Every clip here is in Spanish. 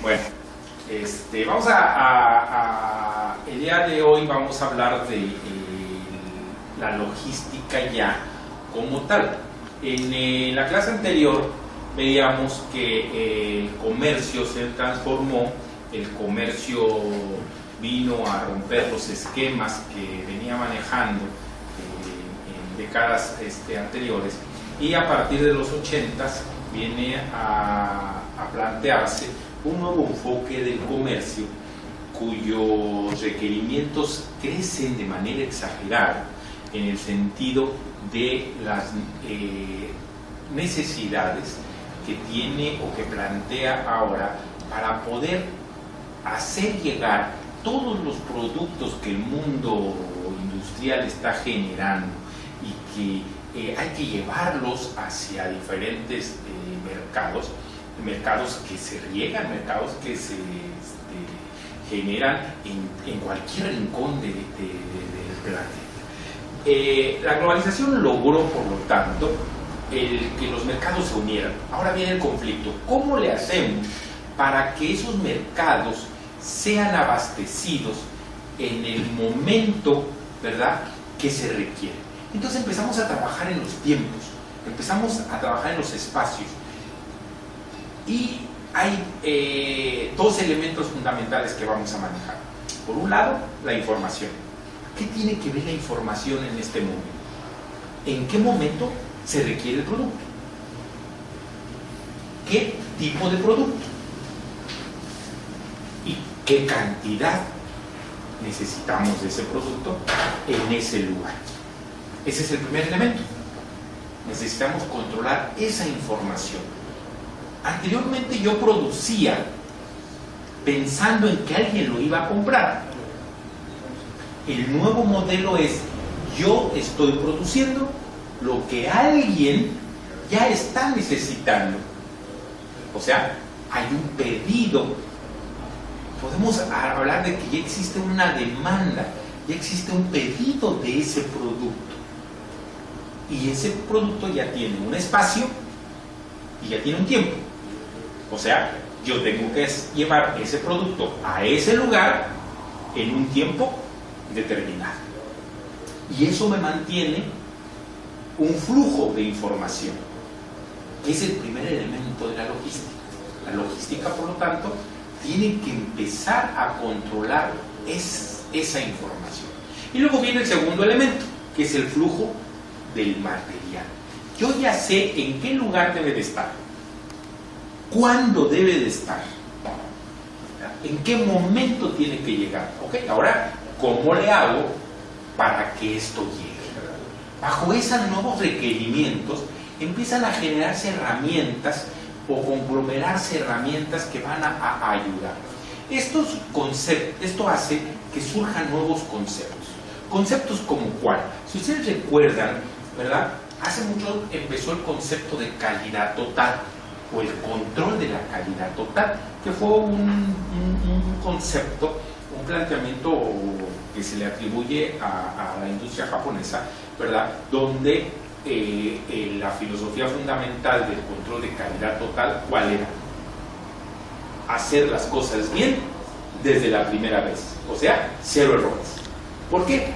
Bueno, el día de hoy vamos a hablar de la logística ya como tal. En la clase anterior veíamos que el comercio se transformó, el comercio vino a romper los esquemas que venía manejando en décadas anteriores, y a partir de los 80s viene a plantearse un nuevo enfoque del comercio cuyos requerimientos crecen de manera exagerada en el sentido de las necesidades que tiene o que plantea ahora para poder hacer llegar todos los productos que el mundo industrial está generando y que hay que llevarlos hacia diferentes mercados que se riegan, mercados que se generan en cualquier rincón del planeta. La globalización logró, por lo tanto, que los mercados se unieran. Ahora viene el conflicto. ¿Cómo le hacemos para que esos mercados sean abastecidos en el momento, ¿verdad?, que se requiere? Entonces empezamos a trabajar en los tiempos, empezamos a trabajar en los espacios. Y hay dos elementos fundamentales que vamos a manejar. Por un lado, la información. ¿Qué tiene que ver la información en este momento? ¿En qué momento se requiere el producto? ¿Qué tipo de producto? ¿Y qué cantidad necesitamos de ese producto en ese lugar? Ese es el primer elemento. Necesitamos controlar esa información. Anteriormente yo producía pensando en que alguien lo iba a comprar. El nuevo modelo es: yo estoy produciendo lo que alguien ya está necesitando. O sea, hay un pedido. Podemos hablar de que ya existe una demanda, ya existe un pedido de ese producto. Y ese producto ya tiene un espacio y ya tiene un tiempo. O sea, yo tengo que llevar ese producto a ese lugar en un tiempo determinado. Y eso me mantiene un flujo de información, que es el primer elemento de la logística. La logística, por lo tanto, tiene que empezar a controlar esa información. Y luego viene el segundo elemento, que es el flujo del material. Yo ya sé en qué lugar debe de estar, cuándo debe de estar, en qué momento tiene que llegar. ¿Ok? Ahora, ¿cómo le hago para que esto llegue? Bajo esos nuevos requerimientos empiezan a generarse herramientas o conglomerarse herramientas que van a ayudar. Esto hace que surjan nuevos conceptos. Conceptos como cuál. Si ustedes recuerdan, ¿verdad?, hace mucho empezó el concepto de calidad total o el control de la calidad total, que fue un concepto, un planteamiento que se le atribuye a la industria japonesa, ¿verdad?, donde la filosofía fundamental del control de calidad total, ¿cuál era? Hacer las cosas bien desde la primera vez, o sea, cero errores. ¿Por qué?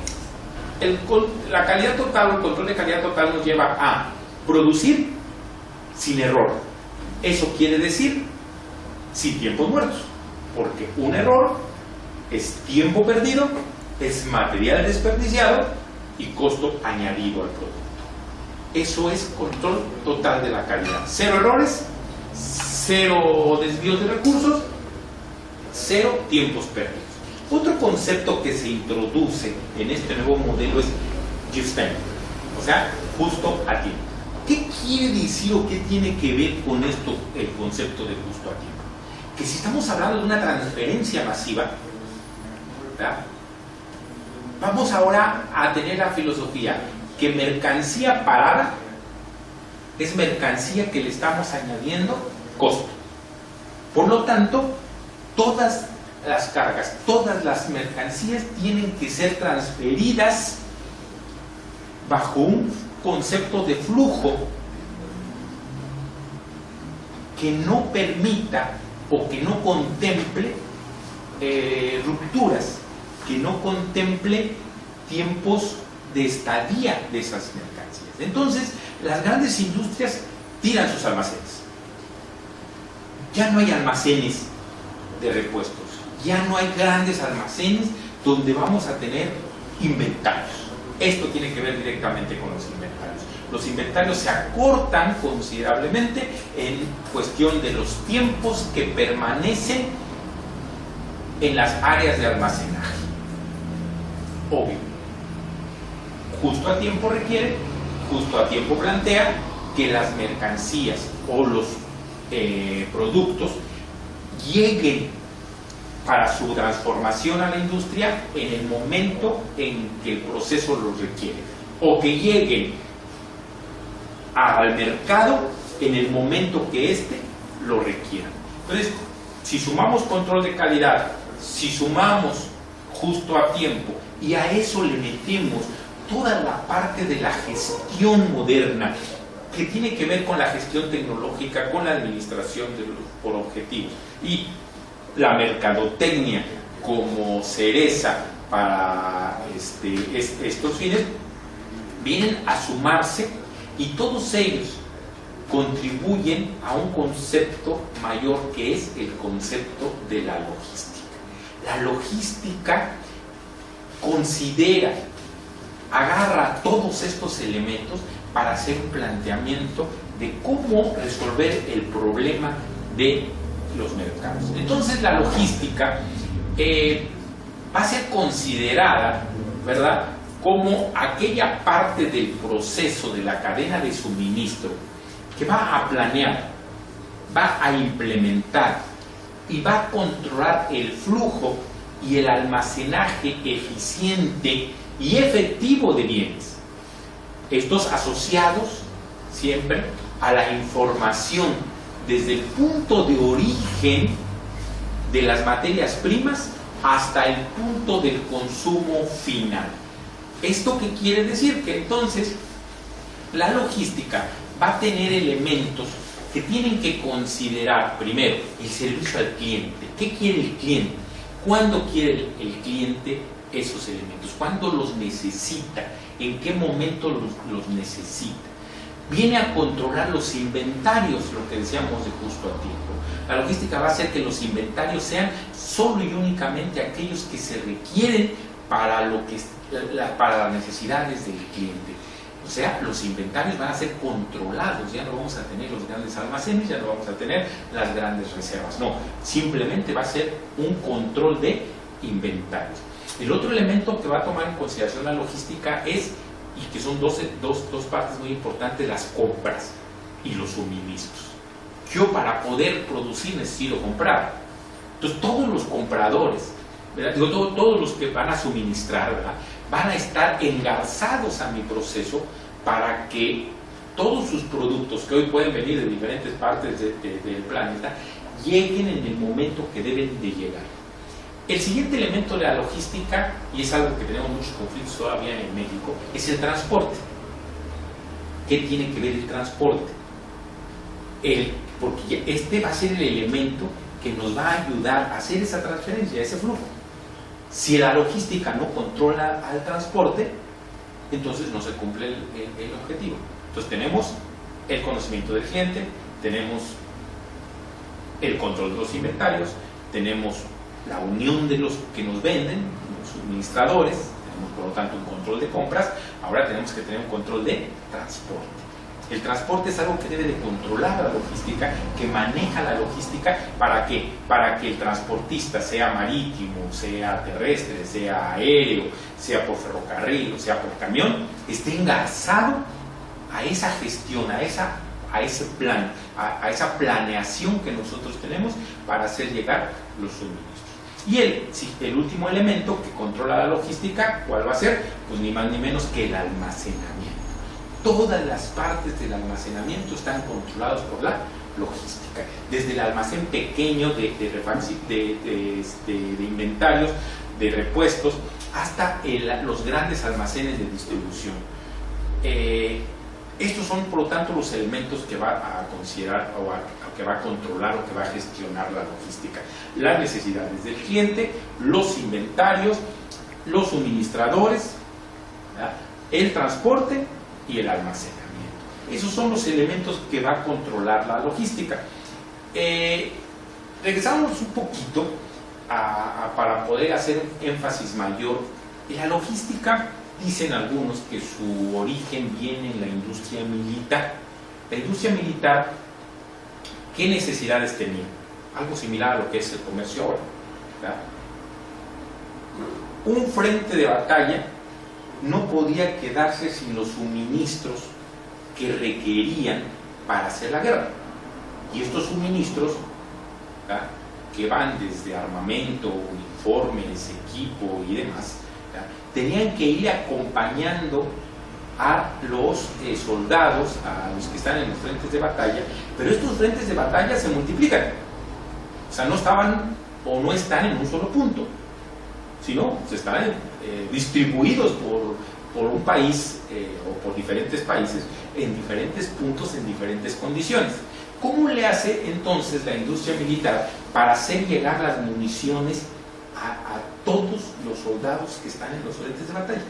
La calidad total o el control de calidad total nos lleva a producir sin error. Eso quiere decir sin tiempos muertos, porque un error es tiempo perdido, es material desperdiciado y costo añadido al producto. Eso es control total de la calidad. Cero errores, cero desvíos de recursos, cero tiempos perdidos. Otro concepto que se introduce en este nuevo modelo es just time, o sea, justo a tiempo. ¿Qué quiere decir o qué tiene que ver con esto el concepto de justo a tiempo? Que si estamos hablando de una transferencia masiva, ¿verdad?, vamos ahora a tener la filosofía que mercancía parada es mercancía que le estamos añadiendo costo. Por lo tanto, todas las cargas, todas las mercancías tienen que ser transferidas bajo un concepto de flujo que no permita o que no contemple rupturas, que no contemple tiempos de estadía de esas mercancías. Entonces, las grandes industrias tiran sus almacenes. Ya no hay almacenes de repuestos, ya no hay grandes almacenes donde vamos a tener inventarios. Esto tiene que ver directamente con los inventarios. Los inventarios se acortan considerablemente en cuestión de los tiempos que permanecen en las áreas de almacenaje. Obvio. Justo a tiempo requiere, justo a tiempo plantea que las mercancías o los productos lleguen para su transformación a la industria en el momento en que el proceso los requiere, o que lleguen al mercado en el momento que éste lo requiera. Entonces, si sumamos control de calidad, si sumamos justo a tiempo y a eso le metemos toda la parte de la gestión moderna que tiene que ver con la gestión tecnológica, con la administración por objetivos y la mercadotecnia como cereza para estos fines, vienen a sumarse y todos ellos contribuyen a un concepto mayor que es el concepto de la logística. La logística considera, agarra todos estos elementos para hacer un planteamiento de cómo resolver el problema de los mercados. Entonces la logística va a ser considerada, ¿verdad?, como aquella parte del proceso de la cadena de suministro que va a planear, va a implementar y va a controlar el flujo y el almacenaje eficiente y efectivo de bienes. Estos asociados siempre a la información desde el punto de origen de las materias primas hasta el punto del consumo final. ¿Esto qué quiere decir? Que entonces la logística va a tener elementos que tienen que considerar primero el servicio al cliente. ¿Qué quiere el cliente? ¿Cuándo quiere el cliente esos elementos? ¿Cuándo los necesita? ¿En qué momento los necesita? Viene a controlar los inventarios, lo que decíamos de justo a tiempo. La logística va a hacer que los inventarios sean solo y únicamente aquellos que se requieren para las necesidades del cliente. O sea, los inventarios van a ser controlados, ya no vamos a tener los grandes almacenes, ya no vamos a tener las grandes reservas, no, simplemente va a ser un control de inventarios. El otro elemento que va a tomar en consideración la logística es, y que son dos partes muy importantes, las compras y los suministros. Yo para poder producir necesito comprar. Entonces todos los compradores, ¿verdad?, todos los que van a suministrar, ¿verdad?, van a estar engarzados a mi proceso para que todos sus productos, que hoy pueden venir de diferentes partes del planeta, lleguen en el momento que deben de llegar. El siguiente elemento de la logística, y es algo que tenemos muchos conflictos todavía en México, es el transporte. ¿Qué tiene que ver el transporte? Porque este va a ser el elemento que nos va a ayudar a hacer esa transferencia, ese flujo. Si la logística no controla al transporte, entonces no se cumple el objetivo. Entonces tenemos el conocimiento del cliente, tenemos el control de los inventarios, tenemos la unión de los que nos venden, los suministradores, tenemos por lo tanto un control de compras, ahora tenemos que tener un control de transporte. El transporte es algo que debe de controlar la logística, que maneja la logística. ¿Para qué? Para que el transportista, sea marítimo, sea terrestre, sea aéreo, sea por ferrocarril o sea por camión, esté engarzado a esa gestión, a ese plan, a esa planeación que nosotros tenemos para hacer llegar los suministros. Y el último elemento que controla la logística, ¿cuál va a ser? Pues ni más ni menos que el almacenamiento. Todas las partes del almacenamiento están controladas por la logística, desde el almacén pequeño de inventarios, de repuestos, hasta los grandes almacenes de distribución. Estos son, por lo tanto, los elementos que va a considerar o que va a controlar o que va a gestionar la logística. Las necesidades del cliente, los inventarios, los suministradores, ¿verdad?, el transporte y el almacenamiento. Esos son los elementos que va a controlar la logística. Regresamos un poquito para poder hacer un énfasis mayor. La logística, dicen algunos que su origen viene en la industria militar. La industria militar, ¿qué necesidades tenía? Algo similar a lo que es el comercio ahora, ¿verdad? Un frente de batalla no podía quedarse sin los suministros que requerían para hacer la guerra. Y estos suministros, ¿verdad?, que van desde armamento, uniformes, equipo y demás, ¿verdad?, tenían que ir acompañando a los soldados, a los que están en los frentes de batalla, pero estos frentes de batalla se multiplican. O sea, no estaban o no están en un solo punto, sino se están distribuidos por un país o por diferentes países en diferentes puntos, en diferentes condiciones. ¿Cómo le hace entonces la industria militar para hacer llegar las municiones a todos los soldados que están en los frentes de batalla?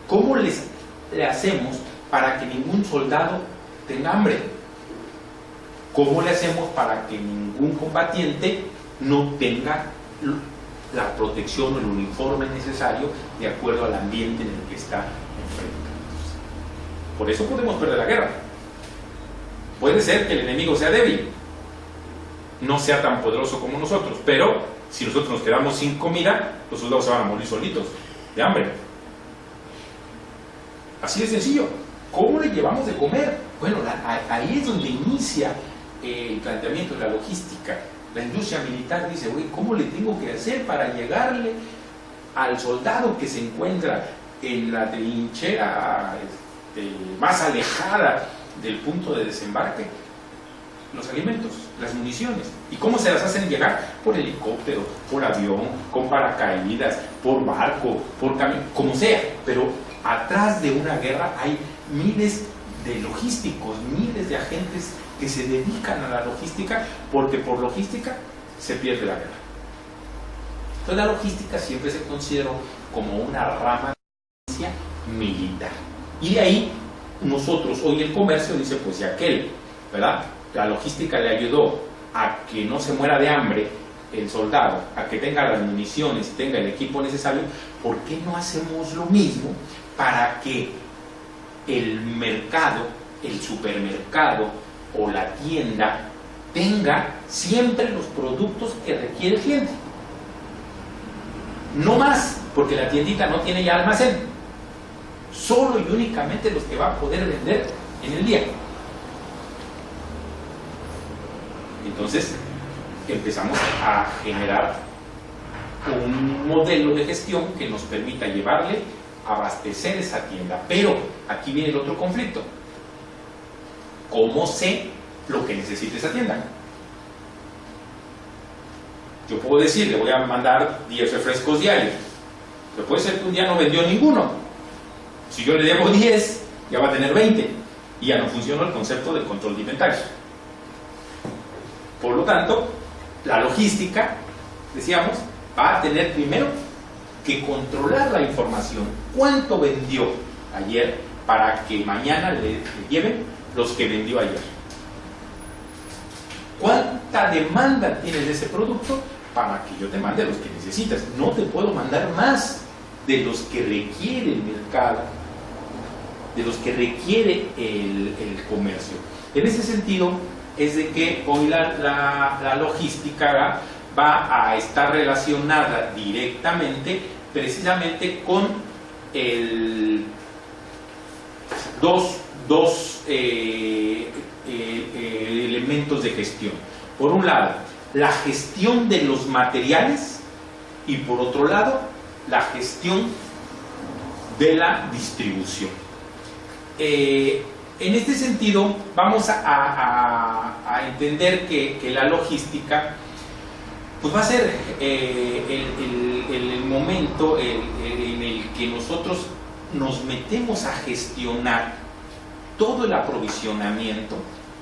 ¿Cómo le hacemos para que ningún soldado tenga hambre? ¿Cómo le hacemos para que ningún combatiente no tenga la protección o el uniforme necesario de acuerdo al ambiente en el que está enfrentándose? Por eso podemos perder la guerra. Puede ser que el enemigo sea débil, no sea tan poderoso como nosotros, pero si nosotros nos quedamos sin comida, los soldados se van a morir solitos de hambre. Así de sencillo. ¿Cómo le llevamos de comer? Bueno, ahí es donde inicia el planteamiento de la logística. La industria militar dice, oye, ¿cómo le tengo que hacer para llegarle al soldado que se encuentra en la trinchera más alejada del punto de desembarque? Los alimentos, las municiones. ¿Y cómo se las hacen llegar? Por helicóptero, por avión, con paracaídas, por barco, por camión, como sea. Pero atrás de una guerra hay miles de logísticos, miles de agentes que se dedican a la logística, porque por logística se pierde la guerra. Entonces la logística siempre se consideró como una rama de ciencia militar. Y de ahí nosotros, hoy el comercio dice, pues ya aquel, ¿verdad? La logística le ayudó a que no se muera de hambre el soldado, a que tenga las municiones y tenga el equipo necesario. ¿Por qué no hacemos lo mismo para que el mercado, el supermercado o la tienda tenga siempre los productos que requiere el cliente? No más, porque la tiendita no tiene ya almacén, solo y únicamente los que va a poder vender en el día. Entonces empezamos a generar un modelo de gestión que nos permita llevarle, abastecer esa tienda. Pero aquí viene el otro conflicto. ¿Cómo sé lo que necesita esa tienda? Yo puedo decir, le voy a mandar 10 refrescos diarios, pero puede ser que un día no vendió ninguno. Si yo le debo 10, ya va a tener 20 y ya no funcionó el concepto del control de inventarios. Por lo tanto, la logística, decíamos, va a tener primero que controlar la información. ¿Cuánto vendió ayer para que mañana le lleven los que vendió ayer? ¿Cuánta demanda tienes de ese producto para que yo te mande los que necesitas? No te puedo mandar más de los que requiere el mercado, de los que requiere el comercio. En ese sentido es de que hoy la logística va a estar relacionada directamente precisamente con dos elementos de gestión. Por un lado, la gestión de los materiales y por otro lado, la gestión de la distribución. En este sentido, vamos a entender que la logística pues va a ser el momento en el que nosotros nos metemos a gestionar todo el aprovisionamiento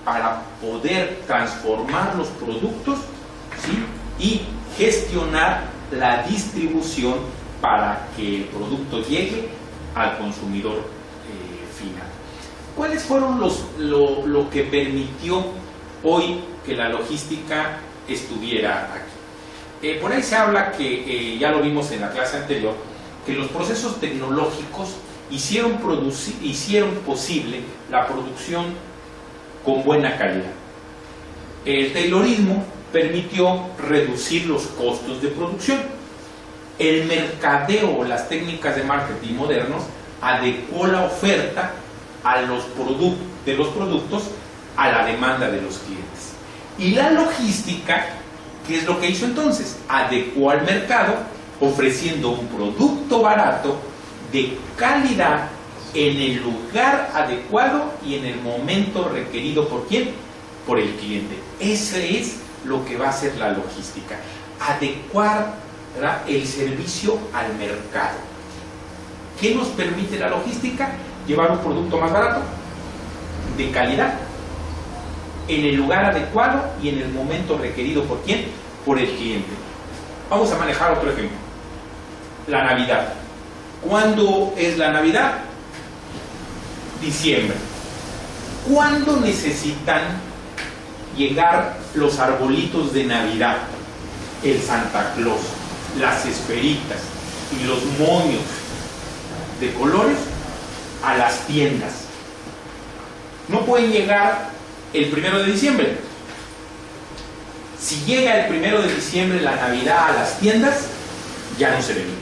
para poder transformar los productos, ¿sí? Y gestionar la distribución para que el producto llegue al consumidor final. ¿Cuáles fueron lo que permitió hoy que la logística estuviera aquí? Por ahí se habla que, ya lo vimos en la clase anterior, que los procesos tecnológicos hicieron posible la producción con buena calidad. El taylorismo permitió reducir los costos de producción. El mercadeo, las técnicas de marketing modernos, adecuó la oferta a los productos a la demanda de los clientes. Y la logística, ¿qué es lo que hizo entonces? Adecuó al mercado ofreciendo un producto barato de calidad en el lugar adecuado y en el momento requerido. ¿Por quién? Por el cliente. Ese es lo que va a hacer la logística, adecuar, ¿verdad?, el servicio al mercado. ¿Qué nos permite la logística? Llevar un producto más barato, de calidad, en el lugar adecuado y en el momento requerido. ¿Por quién? Por el cliente. Vamos a manejar otro ejemplo. La Navidad. ¿Cuándo es la Navidad? Diciembre. ¿Cuándo necesitan llegar los arbolitos de Navidad? El Santa Claus, las esferitas y los moños de colores a las tiendas. No pueden llegar el 1 de diciembre. Si llega el 1 de diciembre la Navidad a las tiendas, ya no se vende.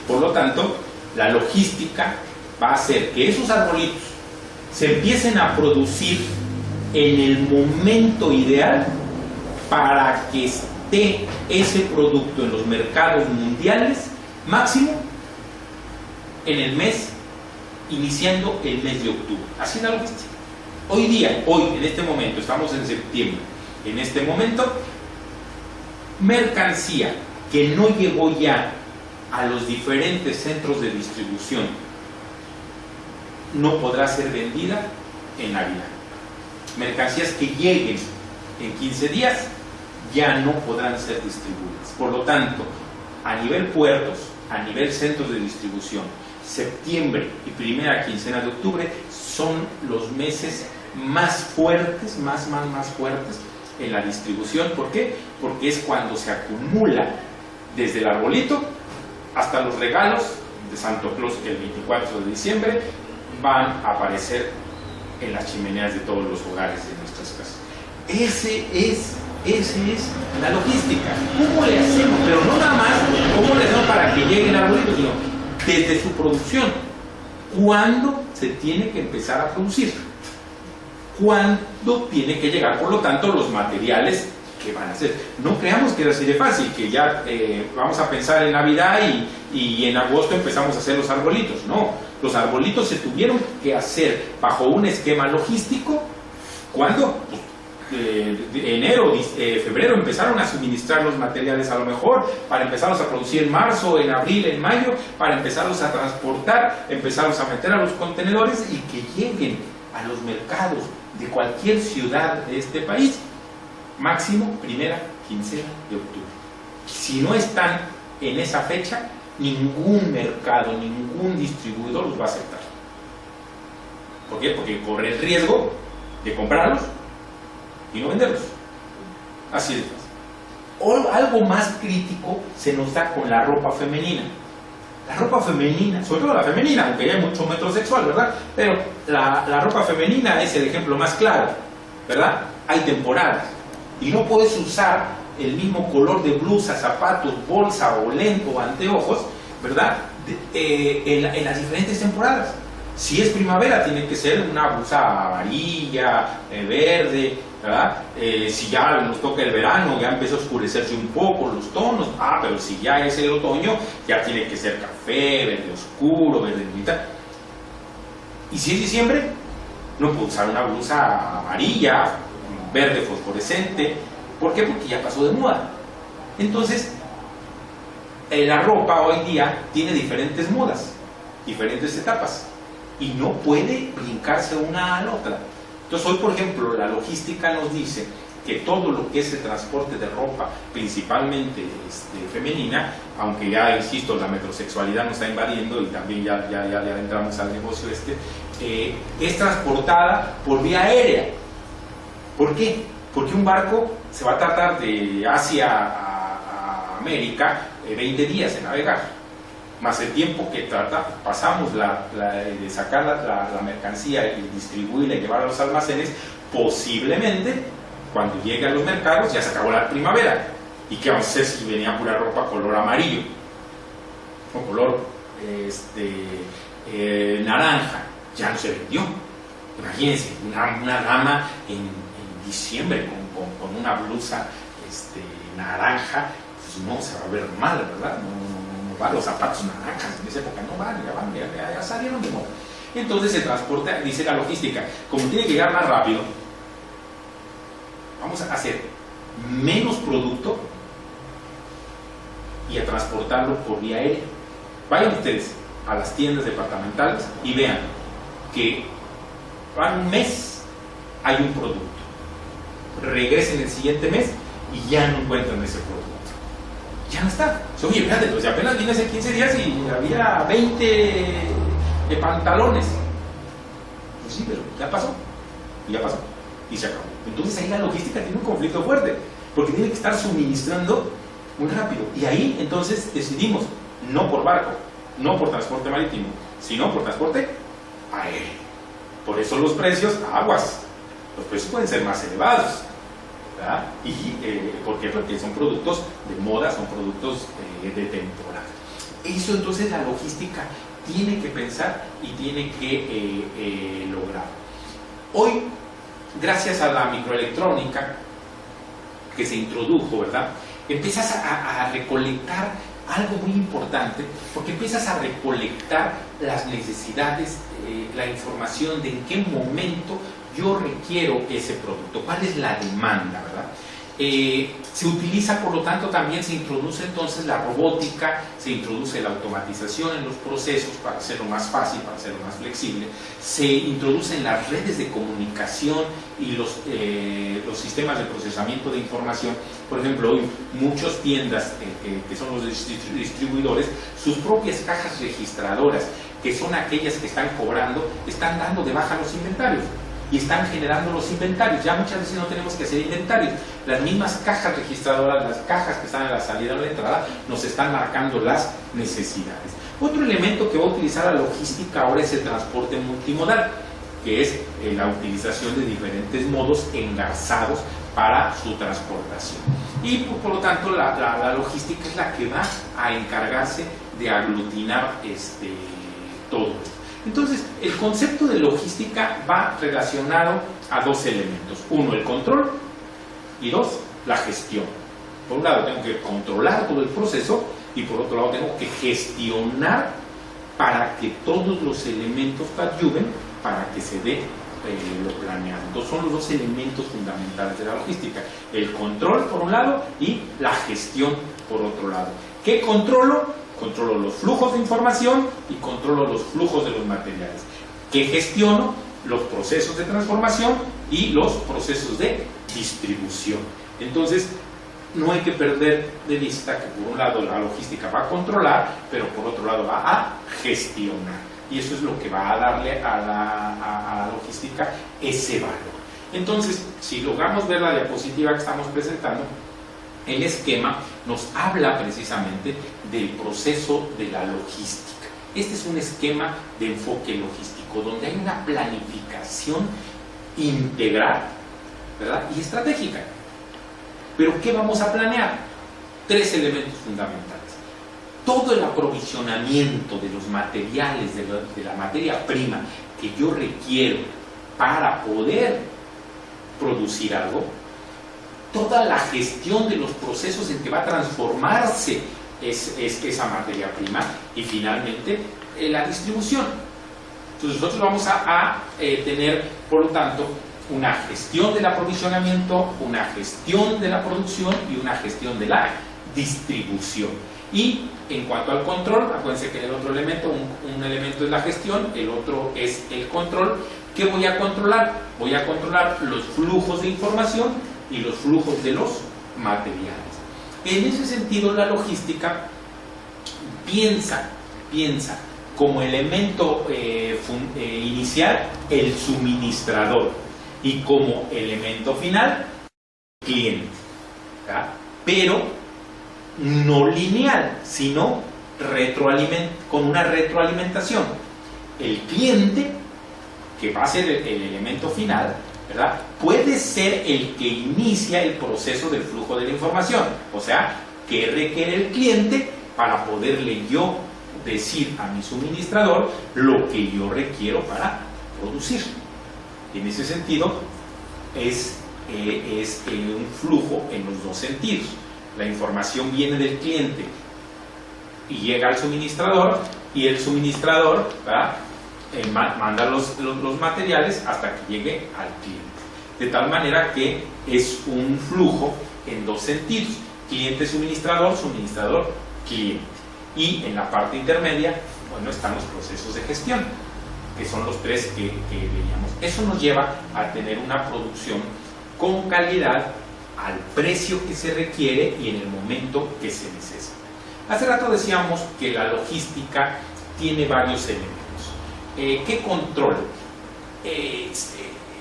Por lo tanto, la logística va a hacer que esos arbolitos se empiecen a producir en el momento ideal para que esté ese producto en los mercados mundiales máximo en el mes, iniciando el mes de octubre. Así es la logística. Hoy día, en este momento, estamos en septiembre, en este momento, mercancía que no llegó ya a los diferentes centros de distribución no podrá ser vendida en Navidad. Mercancías que lleguen en 15 días ya no podrán ser distribuidas. Por lo tanto, a nivel puertos, a nivel centros de distribución, septiembre y primera quincena de octubre son los meses más fuertes, más fuertes en la distribución. ¿Por qué? Porque es cuando se acumula desde el arbolito hasta los regalos de Santo Claus, que el 24 de diciembre van a aparecer en las chimeneas de todos los hogares de nuestras casas. Ese es la logística. ¿Cómo le hacemos? Pero no nada más cómo le hacemos para que llegue el arbolito, sino desde su producción. ¿Cuándo se tiene que empezar a producir? ¿Cuándo tiene que llegar, por lo tanto, los materiales que van a hacer? No creamos que es así de fácil, que ya vamos a pensar en Navidad y en agosto empezamos a hacer los arbolitos. No, los arbolitos se tuvieron que hacer bajo un esquema logístico. ¿Cuándo? Pues, enero, febrero empezaron a suministrar los materiales, a lo mejor para empezarlos a producir en marzo, en abril, en mayo, para empezarlos a transportar, empezarlos a meter a los contenedores y que lleguen a los mercados de cualquier ciudad de este país máximo primera quincena de octubre. Si no están en esa fecha, ningún mercado, ningún distribuidor los va a aceptar. ¿Por qué? Porque corre el riesgo de comprarlos y no venderlos. Así es. O algo más crítico se nos da con la ropa femenina. La ropa femenina, sobre todo la femenina, aunque hay mucho metrosexual, ¿verdad? Pero la ropa femenina es el ejemplo más claro, ¿verdad? Hay temporadas y no puedes usar el mismo color de blusa, zapatos, bolsa o lente o anteojos, ¿verdad? En las diferentes temporadas. Si es primavera, tiene que ser una blusa amarilla, verde, ¿verdad? Si ya nos toca el verano, ya empieza a oscurecerse un poco los tonos. Pero si ya es el otoño, ya tiene que ser café, verde oscuro, verde mitad. Y si es diciembre, no puedo usar una blusa amarilla, verde fosforescente. ¿Por qué? Porque ya pasó de moda. Entonces, la ropa hoy día tiene diferentes modas, diferentes etapas. y no puede brincarse una a la otra. Entonces hoy, por ejemplo, la logística nos dice que todo lo que es el transporte de ropa, principalmente femenina, aunque ya, insisto, la metrosexualidad nos está invadiendo y también ya entramos al negocio es transportada por vía aérea. ¿Por qué? Porque un barco se va a tratar de Asia a América 20 días en navegar, más el tiempo que pasamos de sacar la mercancía y distribuirla y llevarla a los almacenes. Posiblemente cuando llegue a los mercados ya se acabó la primavera. ¿Y qué vamos a hacer si venía pura ropa color amarillo o color naranja? Ya no se vendió. Imagínense, una dama en diciembre con una blusa naranja, pues no se va a ver mal, ¿verdad? No va, los zapatos naranjas en esa época no van, ya salieron de moda. Entonces se transporta, dice la logística, como tiene que llegar más rápido, vamos a hacer menos producto y a transportarlo por vía aérea. Vayan ustedes a las tiendas departamentales y vean que van un mes, hay un producto, regresen el siguiente mes y ya no encuentran ese producto, ya no está. Oye, fíjate, pues apenas vine hace 15 días y había 20 de pantalones. Pues sí, pero ya pasó y se acabó. Entonces ahí la logística tiene un conflicto fuerte, porque tiene que estar suministrando muy rápido. Y ahí entonces decidimos, no por barco, no por transporte marítimo, sino por transporte aéreo. Por eso los precios, aguas, los precios pueden ser más elevados, ¿verdad? Y ¿por qué? Porque son productos de moda, son productos de temporada. Eso entonces la logística tiene que pensar y tiene que lograr. Hoy, gracias a la microelectrónica que se introdujo, ¿verdad?, empiezas a recolectar algo muy importante, porque empiezas a recolectar las necesidades, la información de en qué momento yo requiero ese producto, cuál es la demanda, ¿verdad? Se utiliza, por lo tanto, también se introduce entonces la robótica, se introduce la automatización en los procesos para hacerlo más fácil, para hacerlo más flexible, se introducen las redes de comunicación y los sistemas de procesamiento de información. Por ejemplo, hoy muchas tiendas que son los distribuidores, sus propias cajas registradoras, que son aquellas que están cobrando, están dando de baja los inventarios y están generando los inventarios. Ya muchas veces no tenemos que hacer inventarios, las mismas cajas registradoras, las cajas que están en la salida o en la entrada, nos están marcando las necesidades. Otro elemento que va a utilizar la logística ahora es el transporte multimodal, que es la utilización de diferentes modos engarzados para su transportación. Y por lo tanto la logística es la que va a encargarse de aglutinar todo esto. Entonces, el concepto de logística va relacionado a dos elementos. Uno, el control, y dos, la gestión. Por un lado, tengo que controlar todo el proceso y por otro lado, tengo que gestionar para que todos los elementos ayuden para que se dé lo planeado. Entonces, son los dos elementos fundamentales de la logística. El control, por un lado, y la gestión, por otro lado. ¿Qué controlo? Controlo los flujos de información y controlo los flujos de los materiales. ¿Qué gestiono? Los procesos de transformación y los procesos de distribución. Entonces, no hay que perder de vista que por un lado la logística va a controlar, pero por otro lado va a gestionar. Y eso es lo que va a darle a la logística ese valor. Entonces, si logramos ver la diapositiva que estamos presentando, el esquema nos habla precisamente del proceso de la logística. Este es un esquema de enfoque logístico donde hay una planificación integral, ¿verdad?, y estratégica. ¿Pero qué vamos a planear? Tres elementos fundamentales. Todo el aprovisionamiento de los materiales, de la materia prima que yo requiero para poder producir algo, toda la gestión de los procesos en que va a transformarse esa materia prima y finalmente la distribución. Entonces nosotros vamos a tener, por lo tanto, una gestión del aprovisionamiento, una gestión de la producción y una gestión de la distribución. Y en cuanto al control, acuérdense que el otro elemento, un elemento es la gestión, el otro es el control. ¿Qué voy a controlar? Voy a controlar los flujos de información y los flujos de los materiales. En ese sentido, la logística piensa como elemento inicial el suministrador y como elemento final el cliente, ¿verdad? Pero no lineal, sino con una retroalimentación. El cliente, que va a ser el elemento final, ¿verdad?, puede ser el que inicia el proceso del flujo de la información. O sea, ¿qué requiere el cliente para poderle yo decir a mi suministrador lo que yo requiero para producir? En ese sentido, es un flujo en los dos sentidos. La información viene del cliente y llega al suministrador, y el suministrador, ¿verdad?, manda los materiales hasta que llegue al cliente. De tal manera que es un flujo en dos sentidos: cliente-suministrador, suministrador-cliente. Y en la parte intermedia, bueno, están los procesos de gestión, que son los tres que veíamos. Eso nos lleva a tener una producción con calidad, al precio que se requiere y en el momento que se necesita. Hace rato decíamos que la logística tiene varios elementos. ¿Qué control?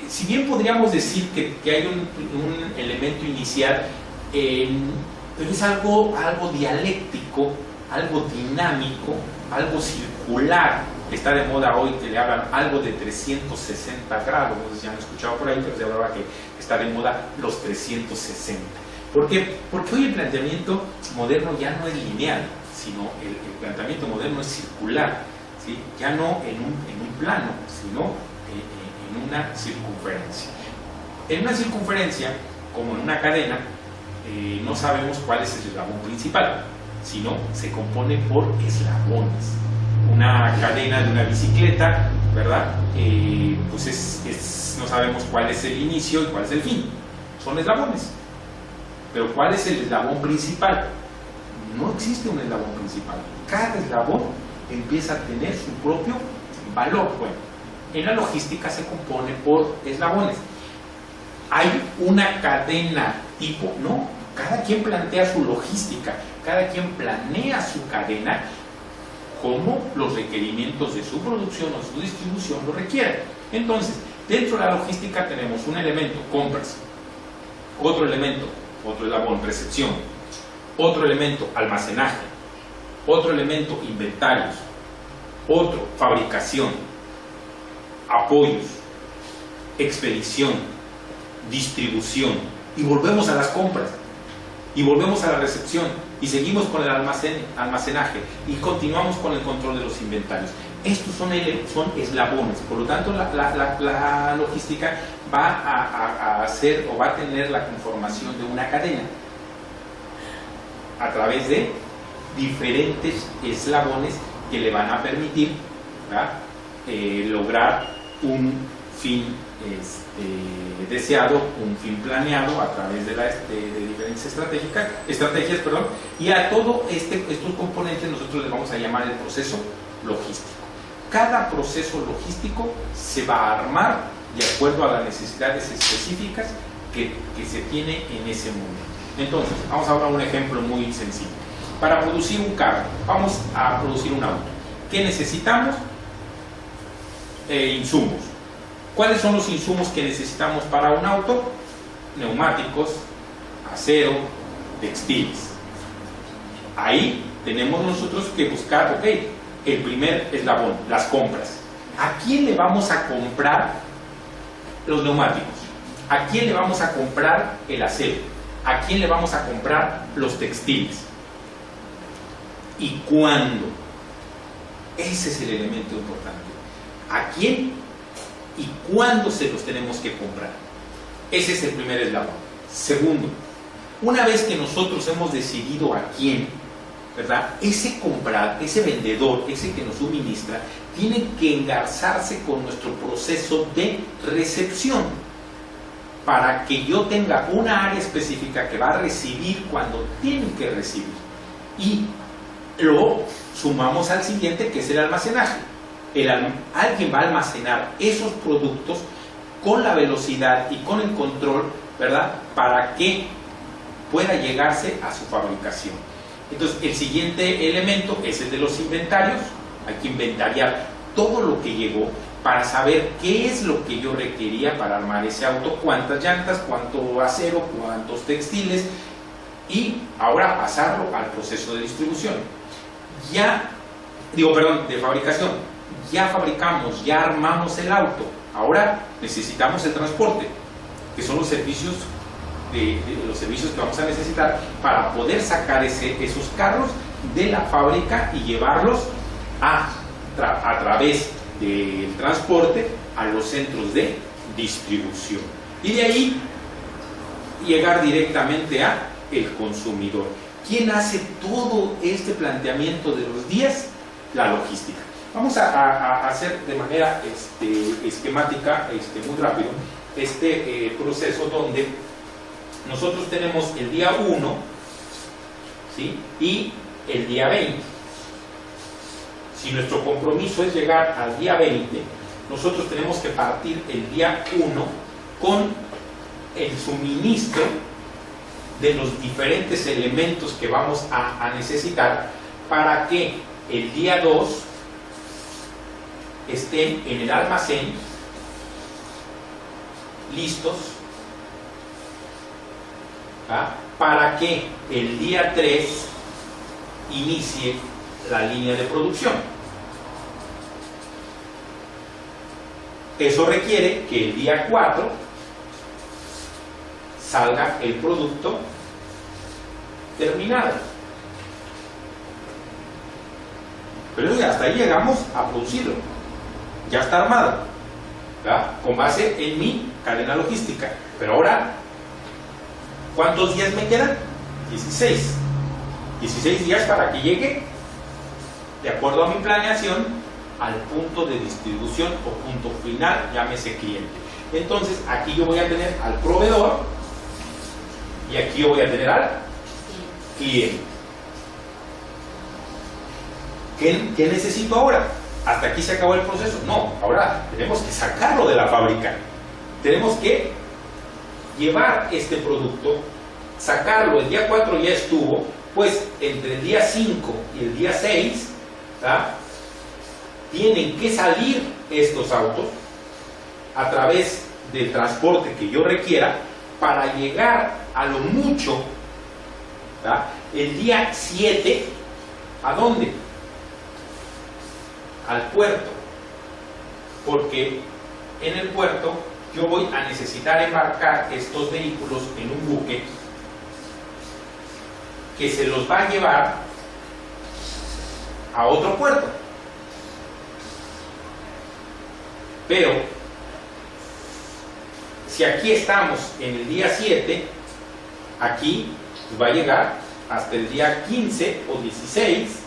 Si bien podríamos decir que hay un elemento inicial, pero es algo dialéctico, algo dinámico, algo circular. Está de moda hoy que le hablan algo de 360 grados, no sé si han escuchado por ahí, pero se hablaba que está de moda los 360. ¿Por qué? Porque hoy el planteamiento moderno ya no es lineal, sino el planteamiento moderno es circular, ¿sí? Ya no en un plano, sino en una circunferencia. En una circunferencia, como en una cadena, no sabemos cuál es el eslabón principal, sino se compone por eslabones. Una cadena de una bicicleta, ¿verdad? Pues no sabemos cuál es el inicio y cuál es el fin. Son eslabones. Pero ¿cuál es el eslabón principal? No existe un eslabón principal. Cada eslabón empieza a tener su propio valor. Bueno, en la logística se compone por eslabones. ¿Hay una cadena tipo? No. Cada quien plantea su logística, cada quien planea su cadena como los requerimientos de su producción o su distribución lo requieren. Entonces, dentro de la logística tenemos un elemento, compras; otro elemento, otro eslabón, recepción; otro elemento, almacenaje; otro elemento, inventarios; otro, fabricación; apoyos; expedición; distribución; y volvemos a las compras, y volvemos a la recepción, y seguimos con el almacenaje, y continuamos con el control de los inventarios. Estos son eslabones. Por lo tanto, la logística va a hacer o va a tener la conformación de una cadena a través de diferentes eslabones que le van a permitir, ¿verdad?, lograr un fin deseado, un fin planeado a través de diferentes estrategias, y a todos estos componentes nosotros les vamos a llamar el proceso logístico. Cada proceso logístico se va a armar de acuerdo a las necesidades específicas que se tiene en ese momento. Entonces, vamos a ver un ejemplo muy sencillo. Para producir un carro, vamos a producir un auto. ¿Qué necesitamos? Insumos. ¿Cuáles son los insumos que necesitamos para un auto? Neumáticos, acero, textiles. Ahí tenemos nosotros que buscar, el primer eslabón, las compras. ¿A quién le vamos a comprar los neumáticos? ¿A quién le vamos a comprar el acero? ¿A quién le vamos a comprar los textiles? ¿Y cuándo? Ese es el elemento importante. ¿A quién y cuándo se los tenemos que comprar? Ese es el primer eslabón. Segundo, una vez que nosotros hemos decidido a quién, ¿verdad?, ese vendedor, ese que nos suministra, tiene que engarzarse con nuestro proceso de recepción para que yo tenga una área específica que va a recibir cuando tiene que recibir, y lo sumamos al siguiente, que es el almacenaje. Alguien va a almacenar esos productos con la velocidad y con el control, ¿verdad?, para que pueda llegarse a su fabricación. Entonces, el siguiente elemento es el de los inventarios. Hay que inventariar todo lo que llegó para saber qué es lo que yo requería para armar ese auto, cuántas llantas, cuánto acero, cuántos textiles, y ahora pasarlo al proceso de distribución. De fabricación. Ya fabricamos, ya armamos el auto, ahora necesitamos el transporte, que son los servicios los servicios que vamos a necesitar para poder sacar esos carros de la fábrica y llevarlos a través del transporte a los centros de distribución, y de ahí llegar directamente a el consumidor. ¿Quién hace todo este planteamiento de los días? La logística. Vamos a hacer de manera esquemática, muy rápido, este proceso donde nosotros tenemos el día 1, ¿sí?, y el día 20. Si nuestro compromiso es llegar al día 20, nosotros tenemos que partir el día 1 con el suministro de los diferentes elementos que vamos a necesitar para que el día 2 estén en el almacén listos, para que el día 3 inicie la línea de producción. Eso requiere que el día 4 salga el producto terminado. Pero ya hasta ahí llegamos a producirlo. Ya está armado, ¿verdad?, con base en mi cadena logística. Pero ahora, ¿cuántos días me quedan? 16. 16 días para que llegue, de acuerdo a mi planeación, al punto de distribución o punto final, llámese cliente. Entonces, aquí yo voy a tener al proveedor y aquí yo voy a tener al cliente. ¿Qué necesito ahora? ¿Hasta aquí se acabó el proceso? No, ahora tenemos que sacarlo de la fábrica. Tenemos que llevar este producto, sacarlo. El día 4 ya estuvo, pues entre el día 5 y el día 6, ¿verdad?, tienen que salir estos autos a través del transporte que yo requiera para llegar a lo mucho, ¿verdad?, el día 7, ¿a dónde? Al puerto, porque en el puerto yo voy a necesitar embarcar estos vehículos en un buque que se los va a llevar a otro puerto. Pero si aquí estamos en el día 7, aquí va a llegar hasta el día 15 o 16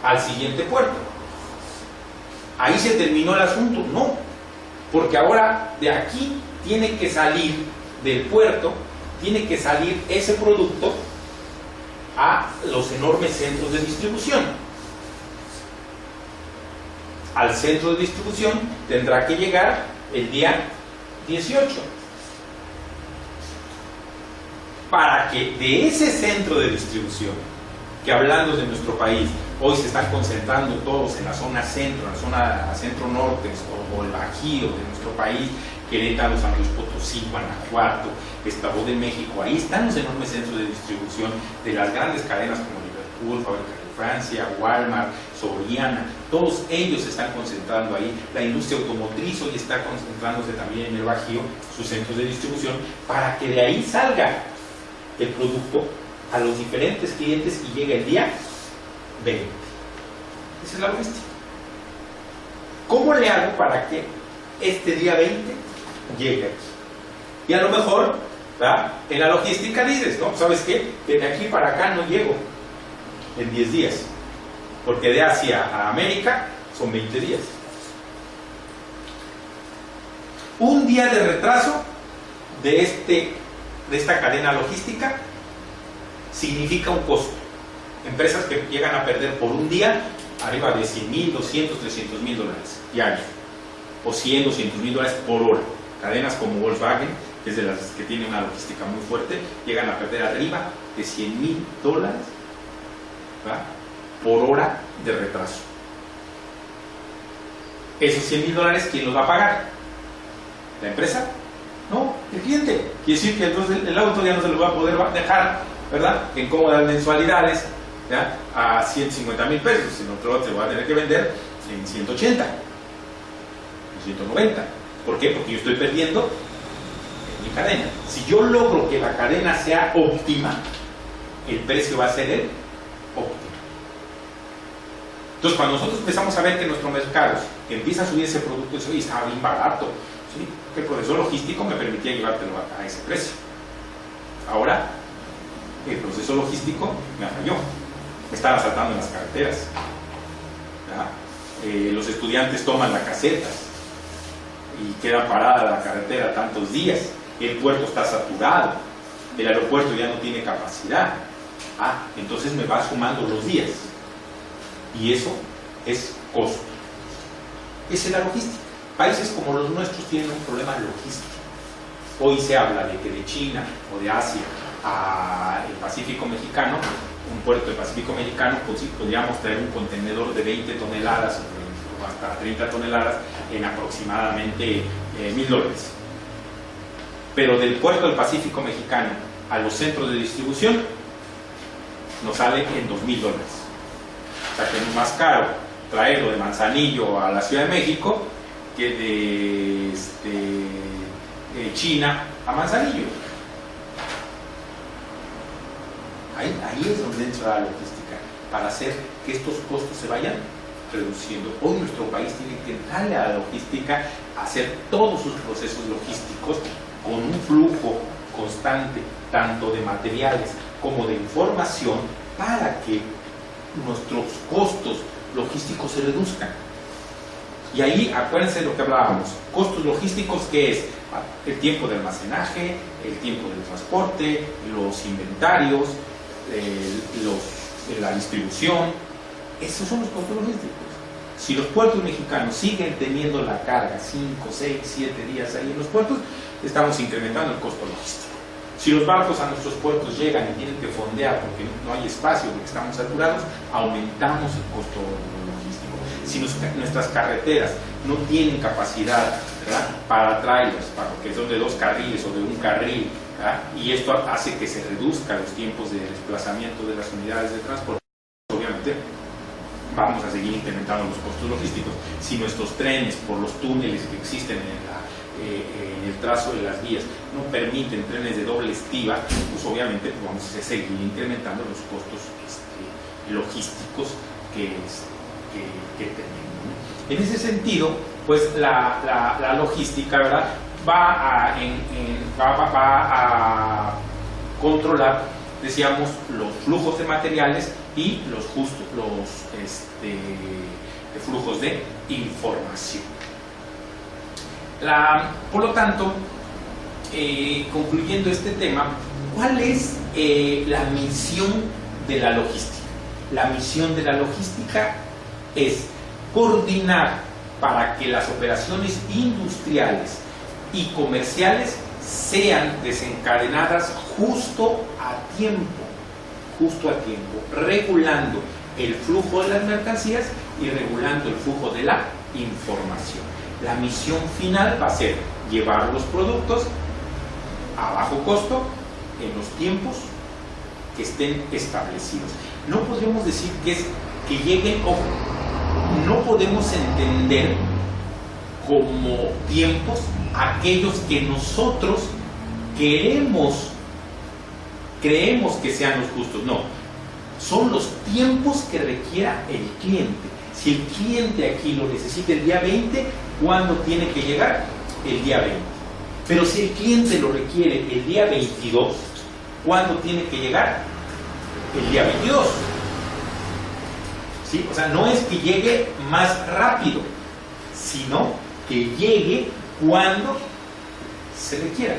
al siguiente puerto. Ahí se terminó el asunto. No, porque ahora de aquí tiene que salir del puerto, tiene que salir ese producto a los enormes centros de distribución. Al centro de distribución tendrá que llegar el día 18, para que de ese centro de distribución, que hablando de nuestro país, hoy se están concentrando todos en la zona centro, en la zona centro norte o el Bajío de nuestro país, Querétaro, San Luis Potosí, Guanajuato, Estado de México. Ahí están los enormes centros de distribución de las grandes cadenas como Liverpool, Fábrica de Francia, Walmart, Soriana. Todos ellos se están concentrando ahí. La industria automotriz hoy está concentrándose también en el Bajío, sus centros de distribución, para que de ahí salga el producto a los diferentes clientes y llegue el día 20. Esa es la logística. ¿Cómo le hago para que este día 20 llegue aquí? Y a lo mejor, ¿verdad?, en la logística dices, ¿no? ¿Sabes qué? De aquí para acá no llego en 10 días, porque de Asia a América son 20 días. Un día de retraso de esta cadena logística significa un costo. Empresas que llegan a perder por un día arriba de 100,000, 200, 300,000 dólares diarios, o 100, 200,000 dólares por hora. Cadenas como Volkswagen, que es de las que tiene una logística muy fuerte, llegan a perder arriba de 100,000 dólares, ¿verdad?, por hora de retraso. Esos 100,000 dólares, ¿quién los va a pagar? ¿La empresa? No, el cliente. Quiere decir que entonces el auto ya no se lo va a poder dejar, ¿verdad?, en cómodas mensualidades, ¿ya?, a 150,000 pesos, sino que se lo va a tener que vender en 180, en 190. ¿Por qué? Porque yo estoy perdiendo en mi cadena. Si yo logro que la cadena sea óptima, el precio va a ser el óptimo. Entonces, cuando nosotros empezamos a ver que nuestro mercado empieza a subir ese producto, y estaba bien barato, ¿sí?, que el proceso logístico me permitía llevártelo a ese precio. Ahora, el proceso logístico me falló, me están asaltando en las carreteras, los estudiantes toman las casetas y queda parada la carretera tantos días, el puerto está saturado, el aeropuerto ya no tiene capacidad. Entonces me va sumando los días, y eso es costo. Esa es la logística. Países como los nuestros tienen un problema logístico. Hoy se habla de que de China o de Asia al Pacífico Mexicano, un puerto del Pacífico Mexicano, pues sí, podríamos traer un contenedor de 20 toneladas o hasta 30 toneladas en aproximadamente $1,000. Pero del puerto del Pacífico Mexicano a los centros de distribución nos sale en $2,000. O sea que es más caro traerlo de Manzanillo a la Ciudad de México que de China a Manzanillo. Ahí es donde entra la logística, para hacer que estos costos se vayan reduciendo. Hoy nuestro país tiene que darle a la logística a hacer todos sus procesos logísticos con un flujo constante, tanto de materiales como de información, para que nuestros costos logísticos se reduzcan. Y ahí, acuérdense de lo que hablábamos, costos logísticos, que es el tiempo de almacenaje, el tiempo del transporte, los inventarios, la distribución. Esos son los costos logísticos. Si los puertos mexicanos siguen teniendo la carga 5, 6, 7 días ahí en los puertos, estamos incrementando el costo logístico. Si los barcos a nuestros puertos llegan y tienen que fondear porque no hay espacio, porque estamos saturados, aumentamos el costo logístico. Si nuestras carreteras no tienen capacidad, ¿verdad?, para trailers, porque son de 2 carriles o de 1 carril, ¿verdad?, y esto hace que se reduzcan los tiempos de desplazamiento de las unidades de transporte, obviamente vamos a seguir incrementando los costos logísticos. Si nuestros trenes, por los túneles que existen en el trazo de las vías, no permiten trenes de doble estiva, pues obviamente vamos a seguir incrementando los costos logísticos que tenemos. En ese sentido, pues la logística, ¿verdad?, va a controlar, decíamos, los flujos de materiales y los flujos de información. Por lo tanto, concluyendo este tema, ¿cuál es la misión de la logística? La misión de la logística es coordinar para que las operaciones industriales y comerciales sean desencadenadas justo a tiempo, regulando el flujo de las mercancías y regulando el flujo de la información. La misión final va a ser llevar los productos a bajo costo en los tiempos que estén establecidos. No podemos decir que lleguen, ojo, no podemos entender como tiempos aquellos que nosotros creemos que sean los justos. No, son los tiempos que requiera el cliente. Si el cliente aquí lo necesita el día 20, ¿cuándo tiene que llegar? El día 20. Pero si el cliente lo requiere el día 22, ¿cuándo tiene que llegar? El día 22. ¿Sí? O sea, no es que llegue más rápido, sino que llegue cuando se requiera.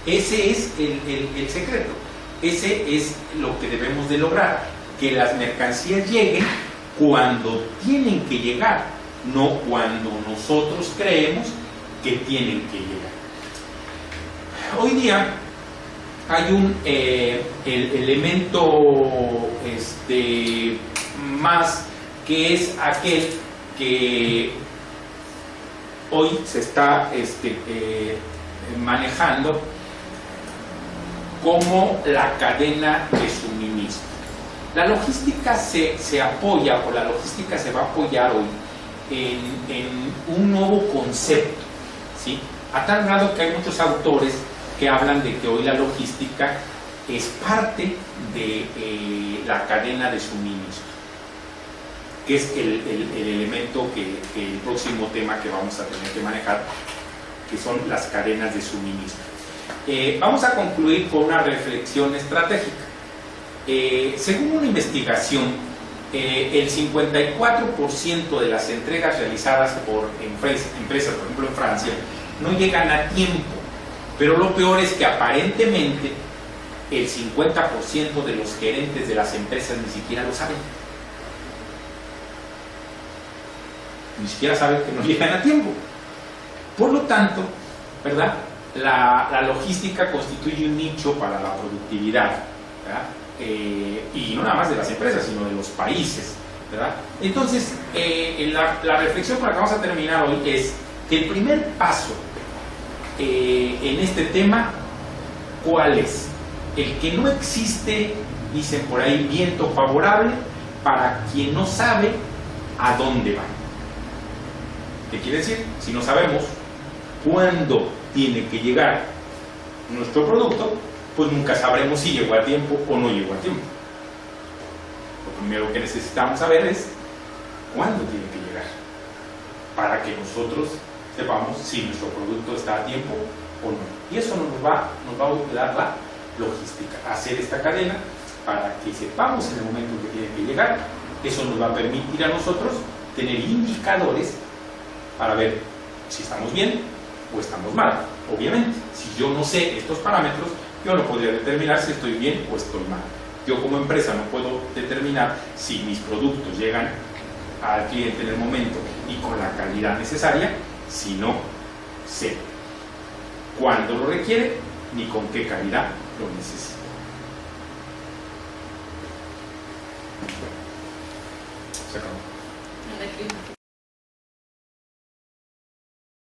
Ese es el secreto. Ese es lo que debemos de lograr, que las mercancías lleguen cuando tienen que llegar, no cuando nosotros creemos que tienen que llegar. Hoy día hay un elemento más, que es aquel que hoy se está manejando como la cadena de suministro. La logística se apoya, o la logística se va a apoyar hoy en un nuevo concepto, ¿sí? A tal grado que hay muchos autores que hablan de que hoy la logística es parte de la cadena de suministro, que es el elemento que el próximo tema que vamos a tener que manejar, que son las cadenas de suministro. Vamos a concluir con una reflexión estratégica. Según una investigación, el 54% de las entregas realizadas por empresas, por ejemplo en Francia, no llegan a tiempo, pero lo peor es que aparentemente el 50% de los gerentes de las empresas ni siquiera lo saben. Ni siquiera saben que no llegan a tiempo. Por lo tanto, ¿verdad? La logística constituye un nicho para la productividad, ¿verdad? Y no nada más de las empresas, sino de los países, ¿verdad? Entonces, la reflexión con la que vamos a terminar hoy es que el primer paso en este tema, ¿cuál es? El que no existe, dicen por ahí, viento favorable para quien no sabe a dónde va. ¿Qué quiere decir? Si no sabemos cuándo tiene que llegar nuestro producto, pues nunca sabremos si llegó a tiempo o no llegó a tiempo. Lo primero que necesitamos saber es cuándo tiene que llegar, para que nosotros sepamos si nuestro producto está a tiempo o no. Y eso nos va a ayudar la logística, a hacer esta cadena para que sepamos en el momento en que tiene que llegar. Eso nos va a permitir a nosotros tener indicadores para ver si estamos bien o estamos mal. Obviamente, si yo no sé estos parámetros, yo no podría determinar si estoy bien o estoy mal. Yo como empresa no puedo determinar si mis productos llegan al cliente en el momento y con la calidad necesaria, si no sé cuándo lo requiere ni con qué calidad lo necesita. Se acabó.